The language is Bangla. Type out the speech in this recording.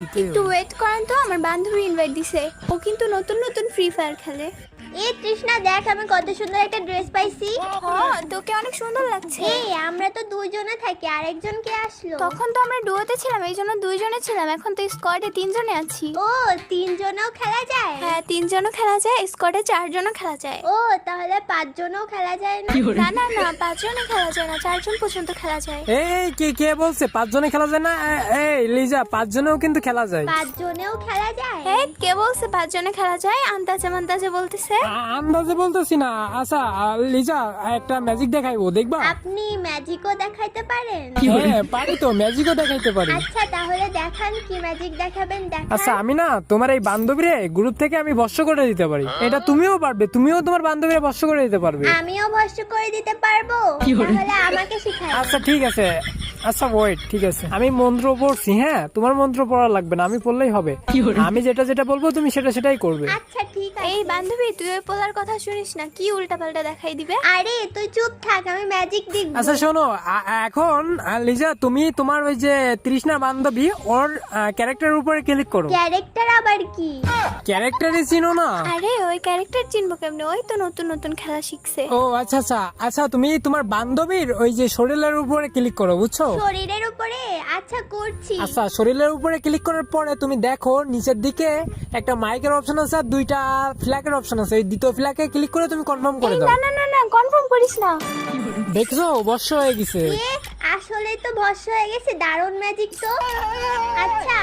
একটু ওয়েট করেন তো, আমার বান্ধবী ইনভাইট দিছে। ও কিন্তু নতুন নতুন ফ্রি ফায়ার খেলে। এই তৃষ্ণা দেখ, আমি কত সুন্দর একটা ড্রেস পাইছি। তোকে অনেক সুন্দর লাগছে। এই আমরা তো দুইজনে থাকি, আরেকজন কে আসলো? তখন তো আমরা ডুয়োতে ছিলাম, এই জন্য দুইজনে ছিলাম। এখন তো স্কোয়াডে তিনজনে আছি। ও তিনজনও খেলা যায়? হ্যাঁ, তিনজনও খেলা যায়, স্কোয়াডে চারজনও খেলা যায়। ও তাহলে পাঁচজনও খেলা যায় না? না না না, পাঁচজনে খেলা যায় না, চারজন পর্যন্ত খেলা যায়। এই কে কে বলছে পাঁচজনে খেলা যায় না? এই লিজা, পাঁচজনেও কিন্তু খেলা যায়। পাঁচজনেও খেলা যায়? হ্যাঁ, কে বলছে পাঁচজনে খেলা যায়? আন্দাজে মান্দাজে বলতেছে। আন্দাজে বলতেছি না। আচ্ছা লিজা, একটা ম্যাজিক দেখাইবো, দেখবা? আপনি ম্যাজিকও দেখাইতে পারেন? হ্যাঁ পারি তো, ম্যাজিকও দেখাইতে পারি। আচ্ছা তাহলে দেখান, কি ম্যাজিক দেখাবেন আচ্ছা দেখান। আমি না তোমার এই বান্ধবীরে গ্রুপ থেকে আমি ভস্য করে দিতে পারি। এটা তুমিও পারবে, তুমিও তোমার বান্ধবীরে ভস্য করে দিতে পারবে। আমিও ভস্ম করে দিতে পারবো? তাহলে আমাকে শিখাই। আচ্ছা ঠিক আছে। আচ্ছা ওয়েট, ঠিক আছে, আমি মন্ত্র পড়ছি। হ্যাঁ, তোমার মন্ত্র পড়া লাগবে না, আমি পড়লেই হবে। আমি যেটা যেটা বলবো তুমি সেটা সেটাই করবে। আচ্ছা ঠিক আছে। এই বান্ধবী, তুই ওই পোলার কথা শুনিস না, কি উল্টা পাল্টা দেখাই দিবে। আরে তুই চুপ থাক, আমি ম্যাজিক দেখব। আচ্ছা শোনো, এখন লিজা তুমি তোমার ওই যে তৃষ্ণা বান্ধবী, ওর ক্যারেক্টারের উপরে ক্লিক করো। ক্যারেক্টার আবার কি? ক্যারেক্টারই চিনো না? আরে ওই ক্যারেক্টার চিনবো কেমনে? ওই তো নতুন নতুন খেলা শিখছে। ও আচ্ছা আচ্ছা আচ্ছা, তুমি তোমার বান্ধবীর ওই যে শরীরের উপরে ক্লিক করো, বুঝছো? শরীরের উপরে? আচ্ছা করছি। আচ্ছা, শরীরের উপরে ক্লিক করার পরে তুমি দেখো নিচের দিকে একটা মাইকের অপশন আছে আর দুইটা ফ্ল্যাগের অপশন আছে। এই দ্বিতীয় ফ্ল্যাগে ক্লিক করে তুমি কনফার্ম করে এই দাও। না না না না, কনফার্ম করিস না। দেখছো, বর্ষ হয়ে গেছে। আসলে তো ভস্ম হয়ে গেছে, দারুণ ম্যাজিক তো। আচ্ছা